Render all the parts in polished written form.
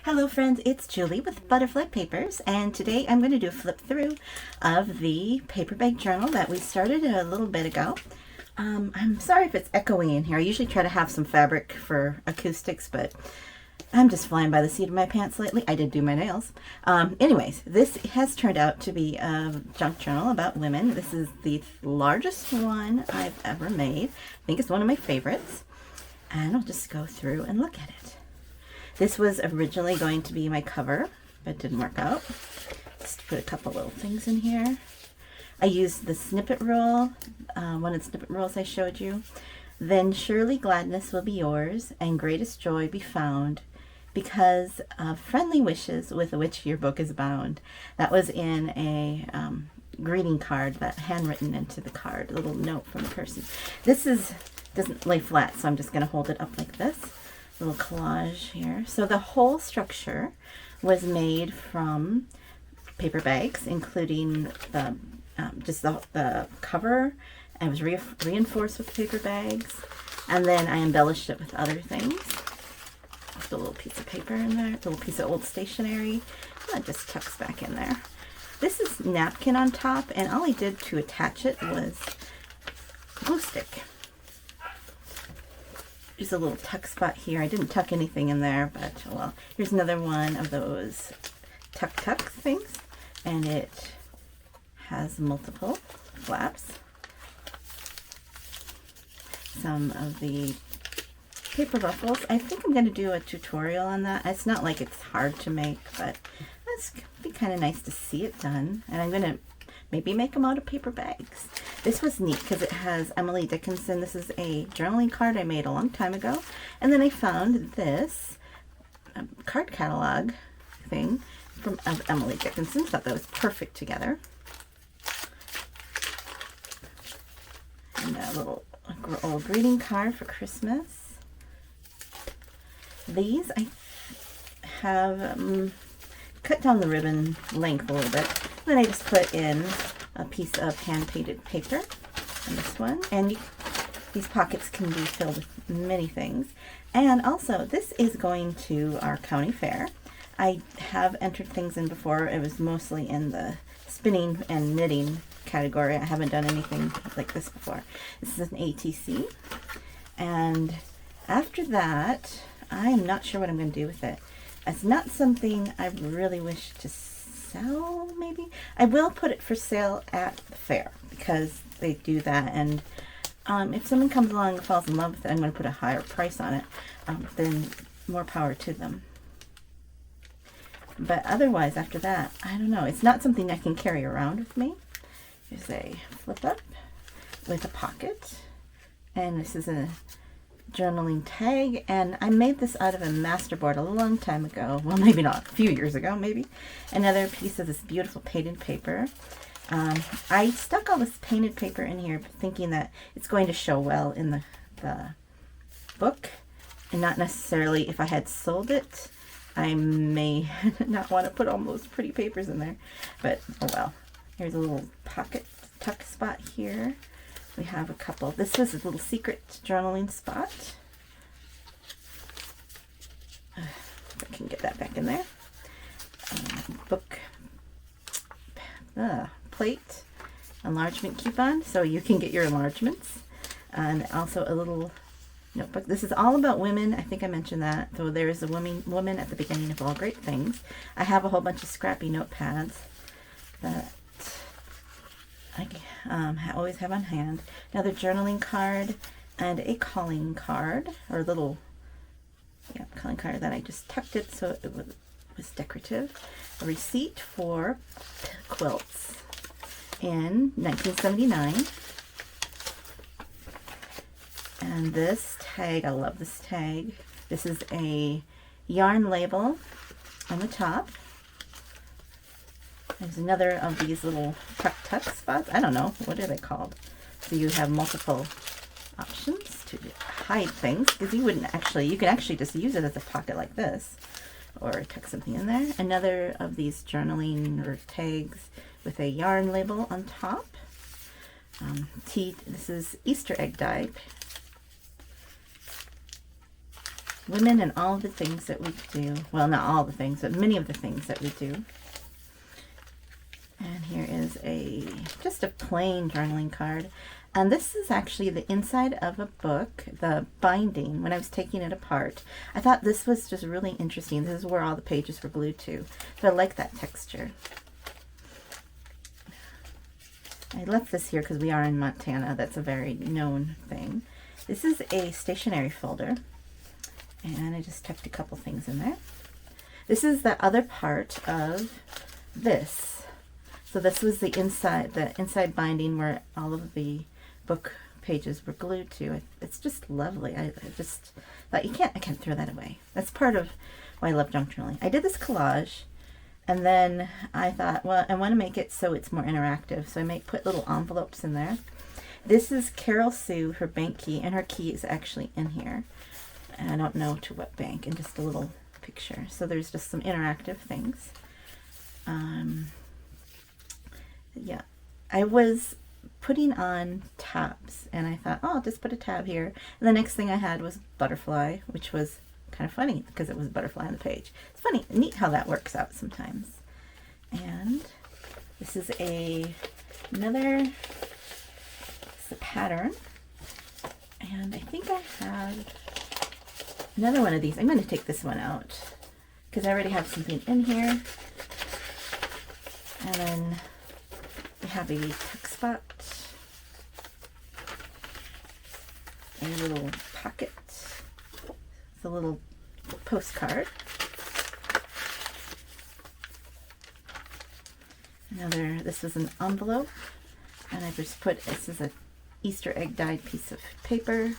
Hello friends, it's Julie with Butterfly Papers, and today I'm going to do a flip through of the paper bag journal that we started a little bit ago. I'm sorry if it's echoing in here. I usually try to have some fabric for acoustics, but I'm just flying by the seat of my pants lately. I did do my nails. Anyways, this has turned out to be a junk journal about women. This is the largest one I've ever made. I think it's one of my favorites, and I'll just go through and look at it. This was originally going to be my cover, but it didn't work out. Just put a couple little things in here. I used the snippet rule, one of the snippet rules I showed you. Then surely gladness will be yours, and greatest joy be found, because of friendly wishes with which your book is bound. That was in a greeting card, that handwritten into the card, a little note from the person. This doesn't lay flat, so I'm just going to hold it up like this. Little collage here. So the whole structure was made from paper bags, including the just the cover. And it was reinforced with paper bags, and then I embellished it with other things. Just a little piece of paper in there, a little piece of old stationery. That just tucks back in there. This is napkin on top, and all I did to attach it was glue stick. There's a little tuck spot here. I didn't tuck anything in there, but well, here's another one of those tuck things, and it has multiple flaps. Some of the paper ruffles. I think I'm going to do a tutorial on that. It's not like it's hard to make, but it's going to be kind of nice to see it done, and I'm going to maybe make them out of paper bags. This was neat because it has Emily Dickinson. This is a journaling card I made a long time ago. And then I found this card catalog thing of Emily Dickinson. Thought that was perfect together. And a little old greeting card for Christmas. These I have cut down the ribbon length a little bit. Then I just put in a piece of hand-painted paper in this one. And these pockets can be filled with many things. And also, this is going to our county fair. I have entered things in before. It was mostly in the spinning and knitting category. I haven't done anything like this before. This is an ATC. And after that, I am not sure what I'm going to do with it. It's not something I really wish to sell, maybe. I will put it for sale at the fair because they do that, and if someone comes along and falls in love with it, I'm going to put a higher price on it, then more power to them. But otherwise, after that, I don't know. It's not something I can carry around with me. Here's a flip up with a pocket, and this is a journaling tag, and I made this out of a masterboard a long time ago. Well, maybe not, a few years ago, maybe. Another piece of this beautiful painted paper. I stuck all this painted paper in here thinking that it's going to show well in the book, and not necessarily if I had sold it. I may not want to put all those pretty papers in there, but oh well. Here's a little pocket tuck spot here. We have a couple. This was a little secret journaling spot. If I can get that back in there. Book plate enlargement coupon, so you can get your enlargements. And also a little notebook. This is all about women. I think I mentioned that. So there is a woman at the beginning of all great things. I have a whole bunch of scrappy notepads that I always have on hand. Another journaling card and a calling card, or little calling card that I just tucked it so it was decorative. A receipt for quilts in 1979. And this tag, I love this tag. This is a yarn label on the top. There's another of these little tuck spots. I don't know, what are they called? So you have multiple options to hide things, because you can actually just use it as a pocket like this, or tuck something in there. Another of these journaling or tags with a yarn label on top. This is Easter egg dye. women and all the things that we do. Well, not all the things, but many of the things that we do. And here is just a plain journaling card. And this is actually the inside of a book, the binding. When I was taking it apart, I thought this was just really interesting. This is where all the pages were glued to. So I like that texture. I left this here because we are in Montana. That's a very known thing. This is a stationery folder. And I just tucked a couple things in there. This is the other part of this. So this was the inside binding where all of the book pages were glued to. It's just lovely. I just thought I can't throw that away. That's part of why I love junk journaling. I did this collage, and then I thought, well, I want to make it so it's more interactive. So I put little envelopes in there. This is Carol Sue, her bank key, and her key is actually in here. And I don't know to what bank, and just a little picture. So there's just some interactive things. Yeah, I was putting on tabs, and I thought, oh, I'll just put a tab here. And the next thing I had was butterfly, which was kind of funny because it was a butterfly on the page. It's funny, neat how that works out sometimes. And this is another, it's a pattern. And I think I have another one of these. I'm going to take this one out because I already have something in here. And then we have a tuck spot, a little pocket, the little postcard, this is an envelope, and I just put, this is a Easter egg dyed piece of paper.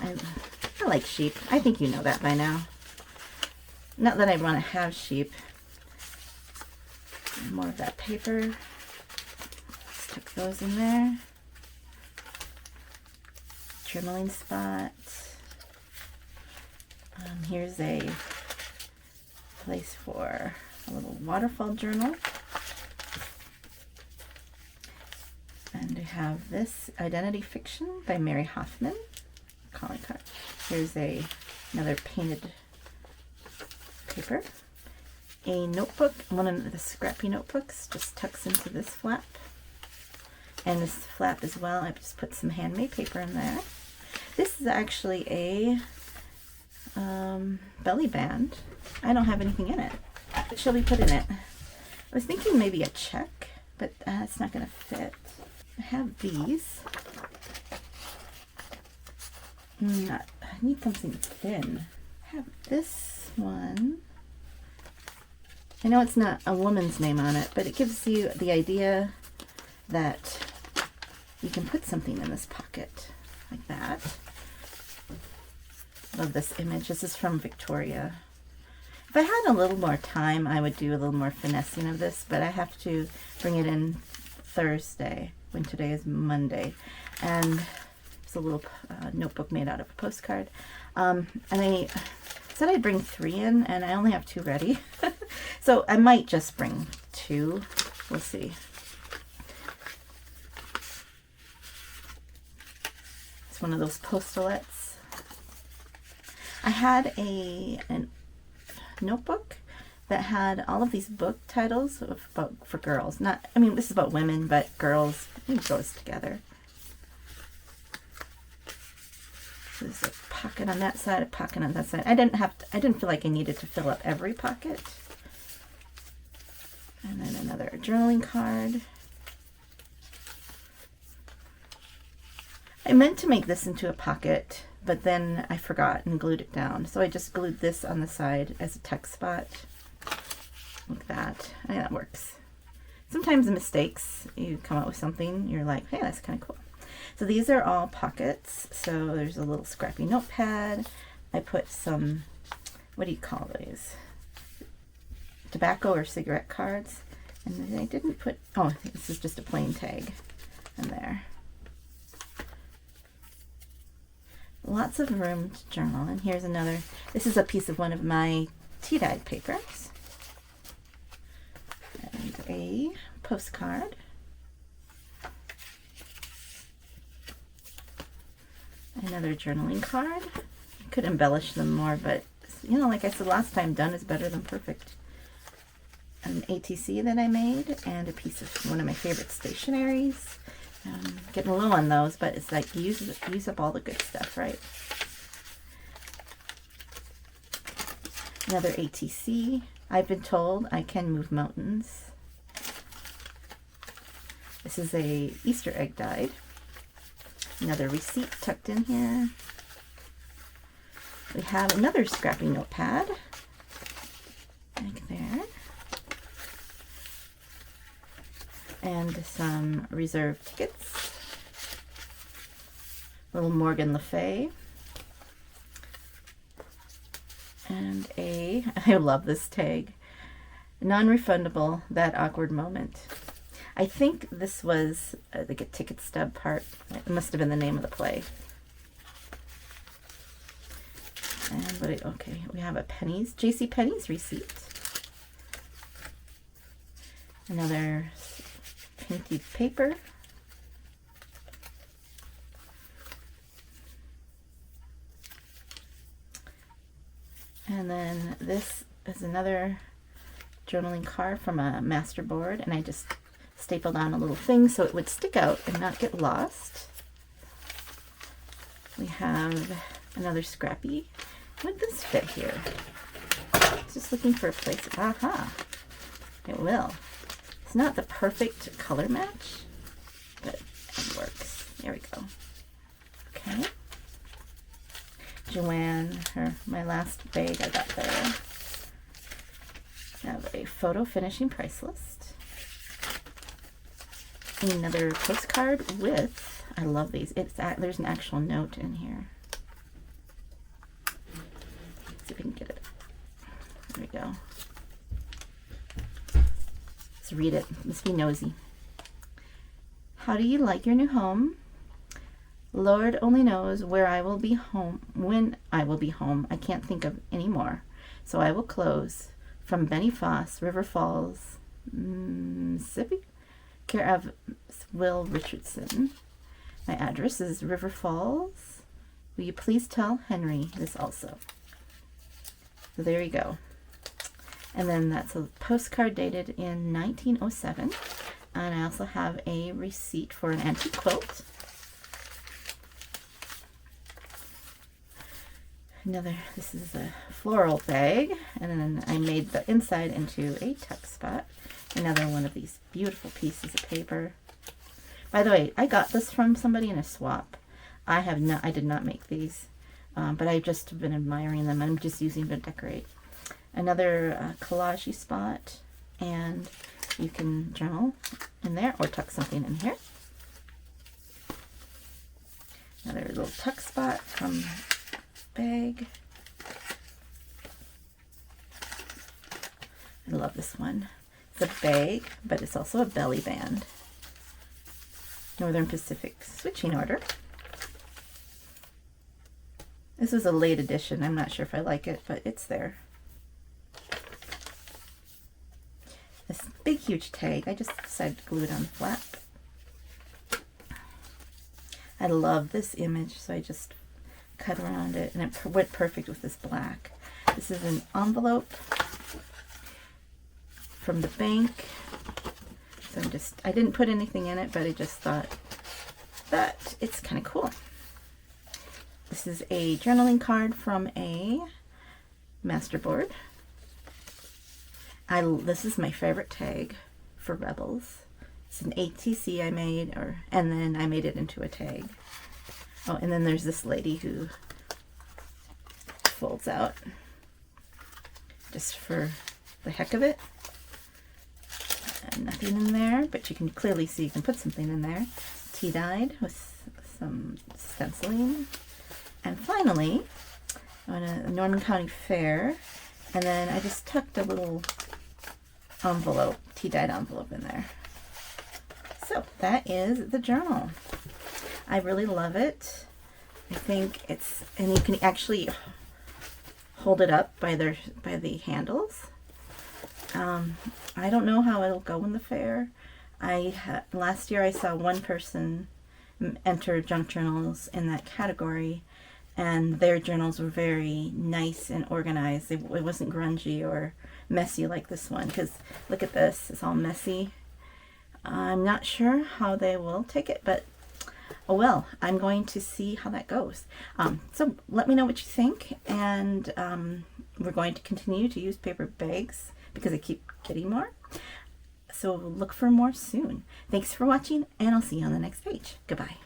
I like sheep. I think you know that by now. Not that I want to have sheep. More of that paper. Tuck those in there. Journaling spot. Here's a place for a little waterfall journal. And we have this Identity Fiction by Mary Hoffman. Calling card. Here's another painted paper. A notebook, one of the scrappy notebooks, just tucks into this flap. And this flap as well, I've just put some handmade paper in there. This is actually a belly band. I don't have anything in it. What shall we put in it? I was thinking maybe a check, but it's not going to fit. I have these. I need something thin. I have this one. I know it's not a woman's name on it, but it gives you the idea that you can put something in this pocket, like that. Love this image. This is from Victoria. If I had a little more time, I would do a little more finessing of this, but I have to bring it in Thursday, when today is Monday. And it's a little notebook made out of a postcard. And I said I'd bring 3 in, and I only have 2 ready. So I might just bring 2. We'll see. It's one of those postalettes. I had a notebook that had all of these book titles for girls. Not, I mean, this is about women, but girls, it goes together. There's a pocket on that side, a pocket on that side. I didn't feel like I needed to fill up every pocket. And then another journaling card. I meant to make this into a pocket, but then I forgot and glued it down. So I just glued this on the side as a tuck spot, like that. I think that works. Sometimes the mistakes, you come up with something, you're like, hey, that's kind of cool. So these are all pockets. So there's a little scrappy notepad. I put some, what do you call these? Tobacco or cigarette cards. And then I didn't put, oh, this is just a plain tag in there. Lots of room to journal. And here's another, this is a piece of one of my tea-dyed papers. And a postcard. Another journaling card. could embellish them more, but you know, like I said last time, done is better than perfect. An ATC that I made, and a piece of one of my favorite stationaries. Getting low on those, but it's like use up all the good stuff, right? Another ATC. I've been told I can move mountains. This is a Easter egg dyed. Another receipt tucked in here. We have another scrappy notepad. Like there. And some reserved tickets. Little Morgan Le Fay. And I love this tag. Non-refundable, that awkward moment. I think this was the get ticket stub part. It must have been the name of the play. And okay, we have a J.C. Penney's receipt. Another painted paper. And then this is another journaling card from a master board, and I just stapled on a little thing so it would stick out and not get lost. We have another scrappy. Would this fit here? Just looking for a place. Aha! It will. It's not the perfect color match, but it works. There we go. Okay. Joanne, my last bag I got there. I have a photo finishing price list. Another postcard with, I love these. There's an actual note in here. Let's see if we can get it. There we go. Let's read it. Let's be nosy. How do you like your new home? Lord only knows where I will be home, when I will be home. I can't think of any more. So I will close. From Benny Foss, River Falls, Mississippi, care of Will Richardson. My address is River Falls. Will you please tell Henry this also? So there you go. And then that's a postcard dated in 1907. And I also have a receipt for an antique quilt. This is a floral bag, and then I made the inside into a tuck spot. Another one of these beautiful pieces of paper. By the way, I got this from somebody in a swap. I did not make these, but I've just been admiring them. I'm just using them to decorate. Another collage spot, and you can journal in there or tuck something in here. Another little tuck spot from bag. I love this one. It's a bag, but it's also a belly band. Northern Pacific switching order. This is a late edition. I'm not sure if I like it, but it's there. This big, huge tag. I just decided to glue it on the flap. I love this image, so I just cut around it, and it went perfect with this black. This is an envelope from the bank. So I didn't put anything in it, but I just thought that it's kind of cool. This is a journaling card from a masterboard. This is my favorite tag for Rebels. It's an ATC I made, and then I made it into a tag. Oh, and then there's this lady who folds out just for the heck of it. And nothing in there, but you can clearly see you can put something in there. Tea-dyed with some stenciling. And finally, on a Norman County Fair, and then I just tucked a little envelope, tea-dyed envelope in there. So that is the journal. I really love it. I think and you can actually hold it up by the handles. I don't know how it'll go in the fair. Last year I saw one person enter junk journals in that category, and their journals were very nice and organized. It wasn't grungy or messy like this one, because look at this, it's all messy. I'm not sure how they will take it, but oh well, I'm going to see how that goes. So let me know what you think, and we're going to continue to use paper bags because I keep getting more. So look for more soon. Thanks for watching, and I'll see you on the next page. Goodbye.